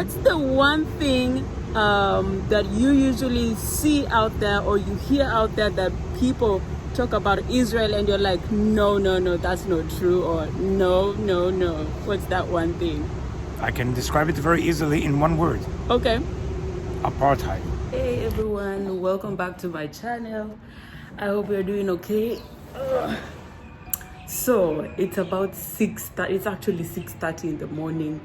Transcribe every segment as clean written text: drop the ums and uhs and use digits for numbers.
What's the one thing that you usually see out there or you hear out there that people talk about Israel and you're like, no, that's not true, or no. What's that one thing? I can describe it very easily in one word. Okay. Apartheid. Hey everyone, welcome back to my channel. I hope you're doing okay. So it's about 6:30. It's actually 6:30 in the morning,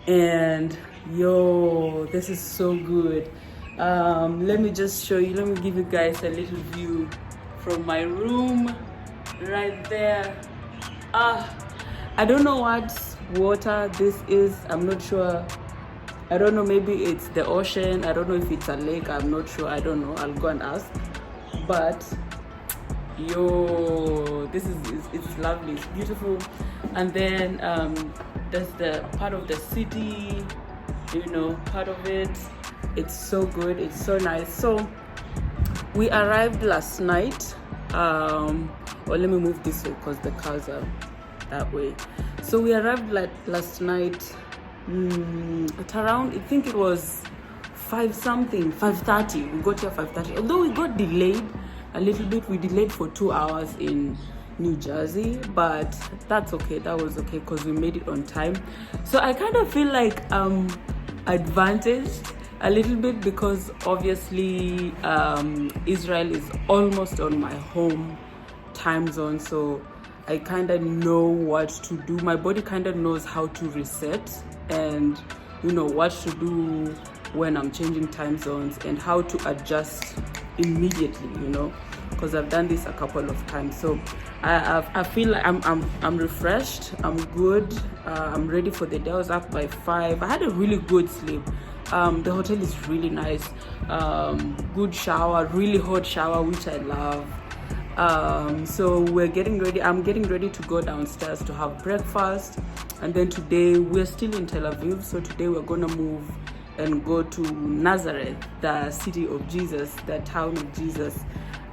and yo, this is so good. Let me just show you. Let me give you guys a little view from my room right there. I don't know what water this is. I'm not sure. I don't know, maybe it's the ocean. I don't know if it's a lake. I'm not sure. I don't know. I'll go and ask. But yo, this is it's lovely. It's beautiful. And then there's the part of the city, part of it. It's so good. It's so nice. So we arrived last night. Well, let me move this way because the cars are that way. So we arrived last night at around, I think it was 5:30. We got here 5:30. Although we got delayed a little bit. We delayed for 2 hours in New Jersey, but that's okay. That was okay because we made it on time. So I kind of feel like advantaged a little bit because obviously Israel is almost on my home time zone, so I kind of know what to do. My body kind of knows how to reset and what to do when I'm changing time zones and how to adjust immediately, because I've done this a couple of times. So I feel like I'm refreshed. I'm good. I'm ready for the day. I was up by 5. I had a really good sleep. The hotel is really nice. Good shower, really hot shower, which I love. So we're getting ready. I'm getting ready to go downstairs to have breakfast. And then today we're still in Tel Aviv. So today we're gonna move and go to Nazareth, the city of Jesus, the town of Jesus,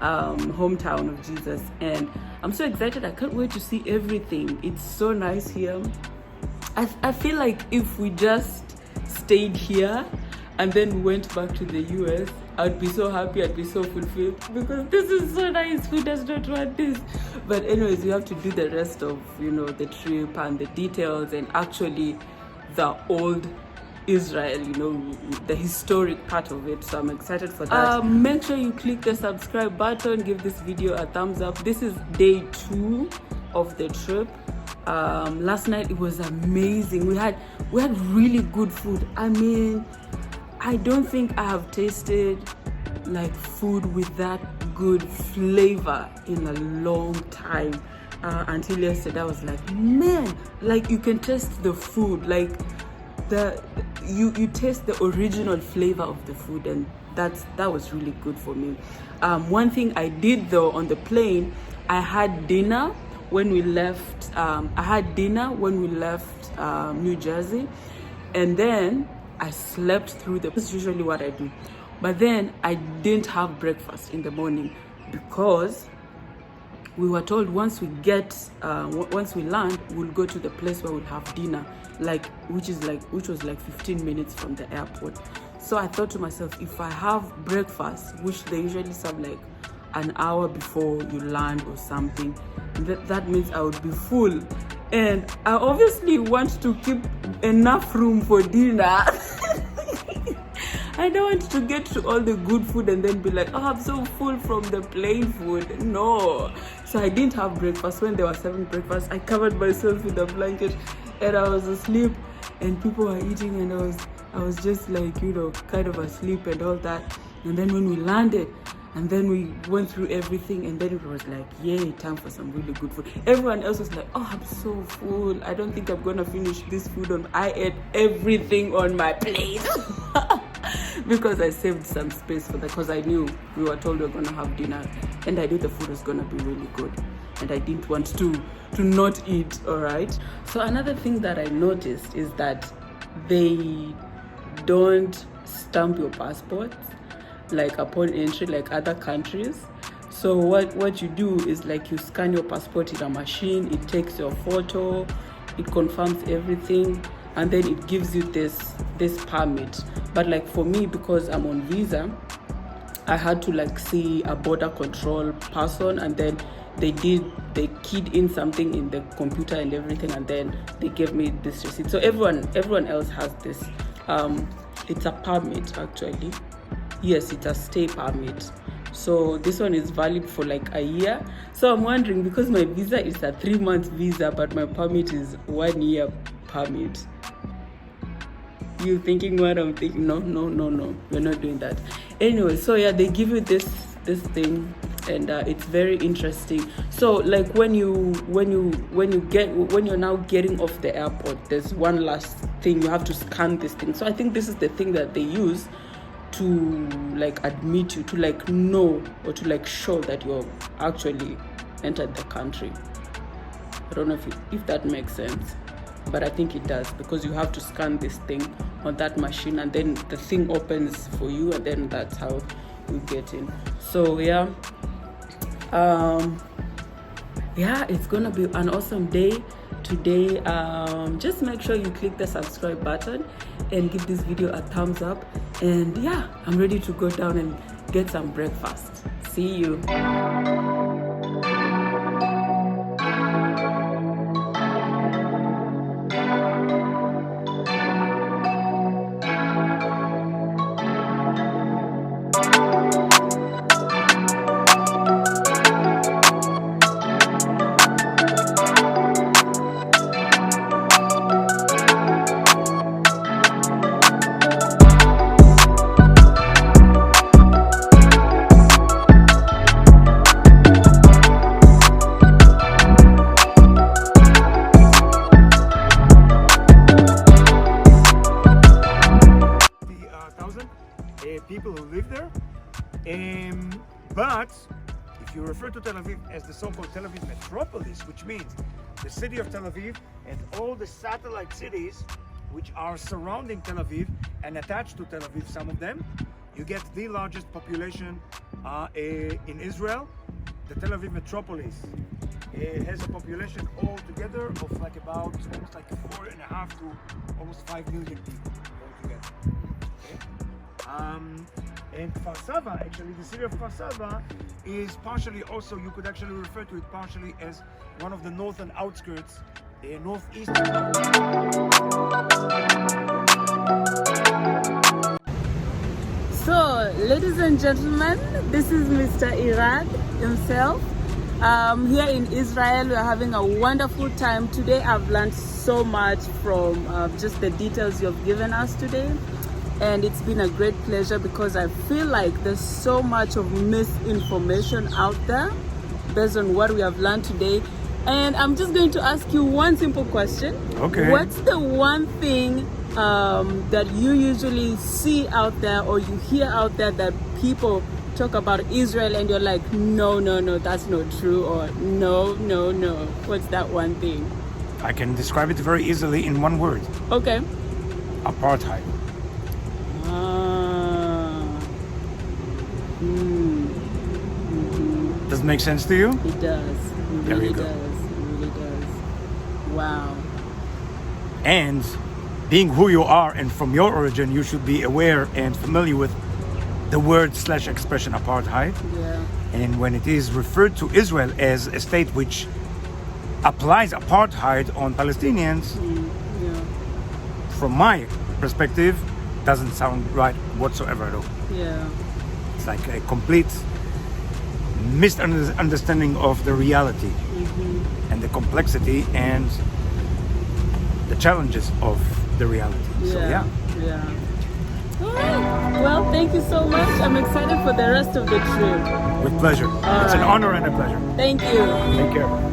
hometown of Jesus. And I'm so excited. I can't wait to see everything. It's so nice here. I feel like if we just stayed here and then went back to the US, I'd be so happy, I'd be so fulfilled because this is so nice. Who does not want this? But anyways, we have to do the rest of the trip and the details and actually the old Israel, the historic part of it. So I'm excited for that. Make sure you click the subscribe button, give this video a thumbs up. This is day 2 of the trip. Last night it was amazing. We had really good food. I mean, I don't think I have tasted like food with that good flavor in a long time. Until yesterday, I was like, man, like you can taste the food, like you taste the original flavor of the food, and that was really good for me. One thing I did though on the plane, I had dinner when we left. New Jersey, and then I slept through that's usually what I do. But then I didn't have breakfast in the morning because we were told once we land, we'll go to the place where we'll have dinner, which was like 15 minutes from the airport. So I thought to myself, if I have breakfast, which they usually serve like an hour before you land or something, that means I would be full. And I obviously want to keep enough room for dinner. I don't want to get to all the good food and then be like, oh, I'm so full from the plain food. No. So I didn't have breakfast. When they were serving breakfast, I covered myself with a blanket and I was asleep, and people were eating and I was just like, kind of asleep and all that. And then when we landed, and then we went through everything, and then it was like, yay, time for some really good food. Everyone else was like, oh, I'm so full. I don't think I'm gonna finish this food. I ate everything on my plate because I saved some space for that, because I knew we were told we were gonna have dinner, and I knew the food was gonna be really good, and I didn't want to not eat. All right. So another thing that I noticed is that they don't stamp your passport like upon entry like other countries. So what you do is like you scan your passport in a machine, it takes your photo, it confirms everything, and then it gives you this permit. But like for me, because I'm on visa, I had to like see a border control person, and then they keyed in something in the computer and everything, and then they gave me this receipt. So everyone else has this. It's a permit actually. Yes, it's a stay permit. So this one is valid for like a year. So I'm wondering, because my visa is a 3-month visa, but my permit is 1 year permit. You thinking what I'm thinking? No, we're not doing that. Anyway, so yeah, they give you this thing, and it's very interesting. So like when you're now getting off the airport, there's one last thing, you have to scan this thing. So I think this is the thing that they use to like admit you, to like know, or to like show that you're actually entered the country. I don't know if that makes sense, but I think it does, because you have to scan this thing on that machine, and then the thing opens for you, and then that's how you get in. So yeah, it's gonna be an awesome day today. Just make sure you click the subscribe button and give this video a thumbs up, and yeah, I'm ready to go down and get some breakfast. See you. People who live there, but if you refer to Tel Aviv as the so-called Tel Aviv metropolis, which means the city of Tel Aviv and all the satellite cities which are surrounding Tel Aviv and attached to Tel Aviv, some of them, you get the largest population in Israel. The Tel Aviv metropolis has a population altogether of like about almost like 4.5 to almost 5 million people altogether. Okay? And Kfar Saba, actually, the city of Kfar Saba is partially also, you could actually refer to it partially as one of the northern outskirts, northeastern. So, ladies and gentlemen, this is Mr. Irad himself. Here in Israel, we're having a wonderful time. Today, I've learned so much from just the details you've given us today. And it's been a great pleasure, because I feel like there's so much of misinformation out there based on what we have learned today. And I'm just going to ask you one simple question. Okay. What's the one thing that you usually see out there, or you hear out there, that people talk about Israel and you're like, no, that's not true, or no. What's that one thing? I can describe it very easily in one word. Okay. Apartheid. Does it make sense to you? It does. It There really you go. does. It really does. Wow. And being who you are and from your origin, you should be aware and familiar with the word / expression apartheid. Yeah. And when it is referred to Israel as a state which applies apartheid on Palestinians, Yeah. from my perspective, doesn't sound right whatsoever at all. Yeah. It's like a complete misunderstanding of the reality and the complexity and the challenges of the reality. So yeah. All right. Well, thank you so much. I'm excited for the rest of the trip. With pleasure. It's an right. honor and a pleasure. Thank you. Take care.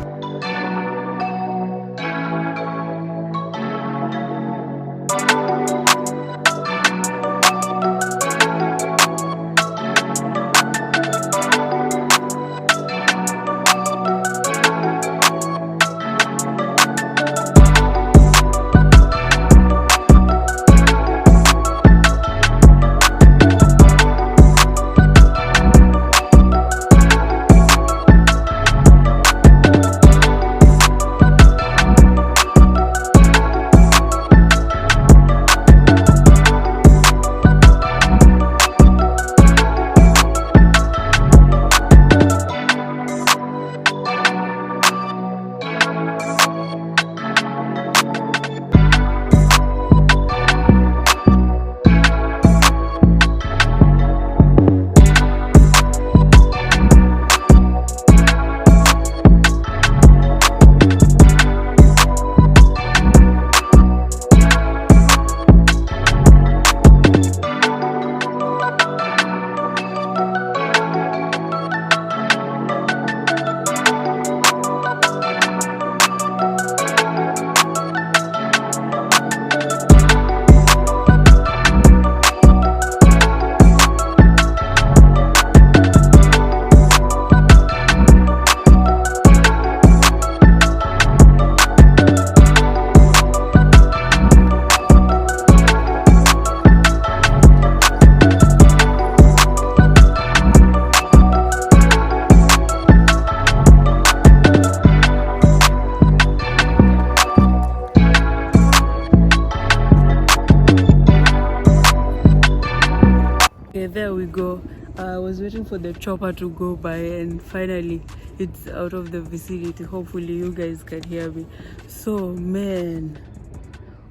there we go. I was waiting for the chopper to go by, and finally it's out of the vicinity. Hopefully you guys can hear me. So man,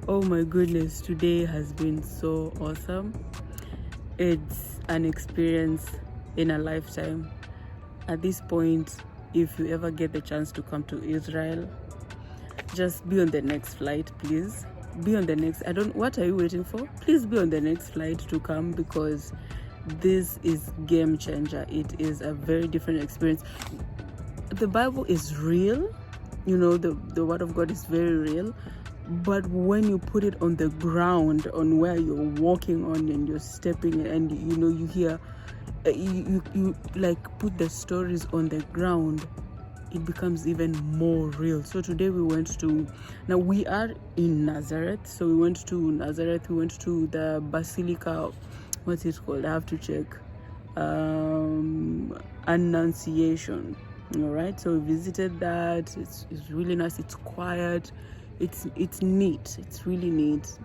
oh my goodness, today has been so awesome. It's an experience in a lifetime. At this point, if you ever get the chance to come to Israel, just be on the next flight, please. Be on the next. What are you waiting for? Please be on the next flight to come, because this is game changer. It is a very different experience. The Bible is real, you know, the word of God is very real, but when you put it on the ground, on where you're walking on and you're stepping, and you know, you hear you like put the stories on the ground, it becomes even more real. So today now we are in Nazareth, so we went to Nazareth. We went to the Basilica, what's it called? I have to check. Annunciation. All right, so we visited that. It's really nice. It's quiet. It's neat. It's really neat.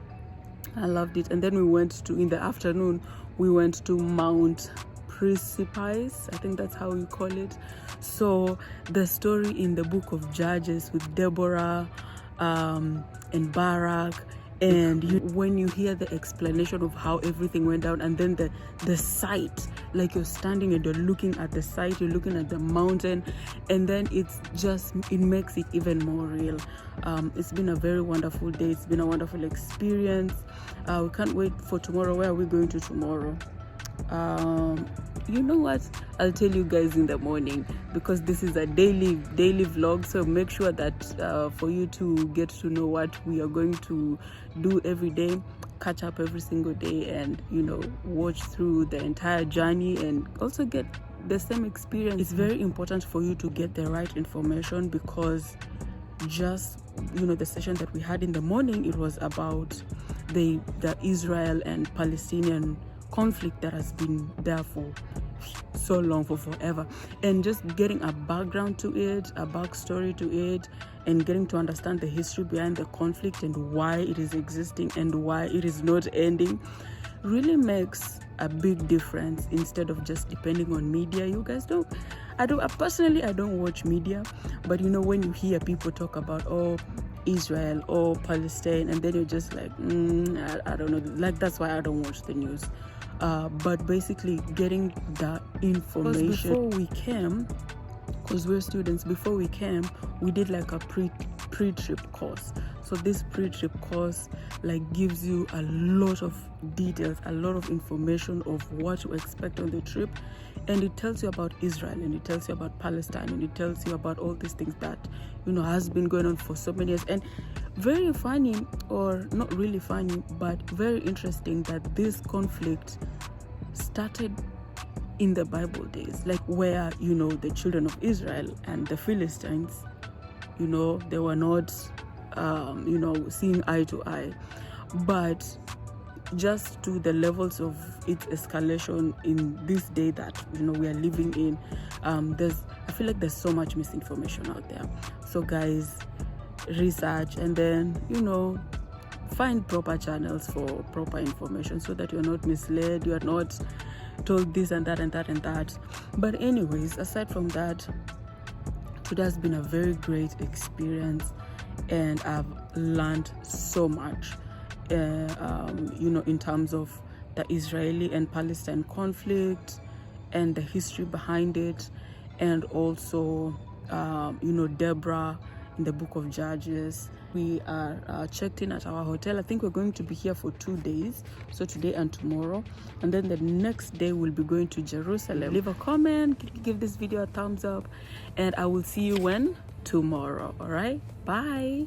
I loved it. And then in the afternoon we went to Mount Precipice, I think that's how you call it. So the story in the book of Judges with Deborah and Barak, and when you hear the explanation of how everything went down, and then the site, like you're standing and you're looking at the site, you're looking at the mountain, and then it makes it even more real. It's been a very wonderful day. It's been a wonderful experience. We can't wait for tomorrow. Where are we going to tomorrow? You know what, I'll tell you guys in the morning, because this is a daily vlog. So make sure that for you to get to know what we are going to do every day, catch up every single day, and you know, watch through the entire journey and also get the same experience. It's very important for you to get the right information, because just, you know, the session that we had in the morning, it was about the Israel and Palestinian conflict that has been there for so long, for forever, and just getting a background to it, a backstory to it, and getting to understand the history behind the conflict and why it is existing and why it is not ending really makes a big difference, instead of just depending on media. You guys personally, I don't watch media, but you know, when you hear people talk about Israel or Palestine, and then you're just like, I don't know, like that's why I don't watch the news. But basically getting the information. Before we came, because we're students, before we came, we did like a pre-trip course. So this pre-trip course like gives you a lot of details, a lot of information of what to expect on the trip, and it tells you about Israel, and it tells you about Palestine, and it tells you about all these things that, you know, has been going on for so many years. And very funny, or not really funny, but very interesting, that this conflict started in the Bible days, like where, you know, the children of Israel and the Philistines, you know, they were not you know, seeing eye to eye, but just to the levels of its escalation in this day that, you know, we are living in, I feel like there's so much misinformation out there. So guys, research, and then, you know, find proper channels for proper information, so that you're not misled, you're not told this and that and that and that. But anyways, aside from that, today has been a very great experience, and I've learned so much, you know, in terms of the Israeli and Palestine conflict and the history behind it, and also, you know, Deborah in the book of Judges. We are checked in at our hotel. I think we're going to be here for 2 days, so today and tomorrow, and then the next day we'll be going to Jerusalem. Leave a comment, give this video a thumbs up, and I will see you tomorrow. All right, bye.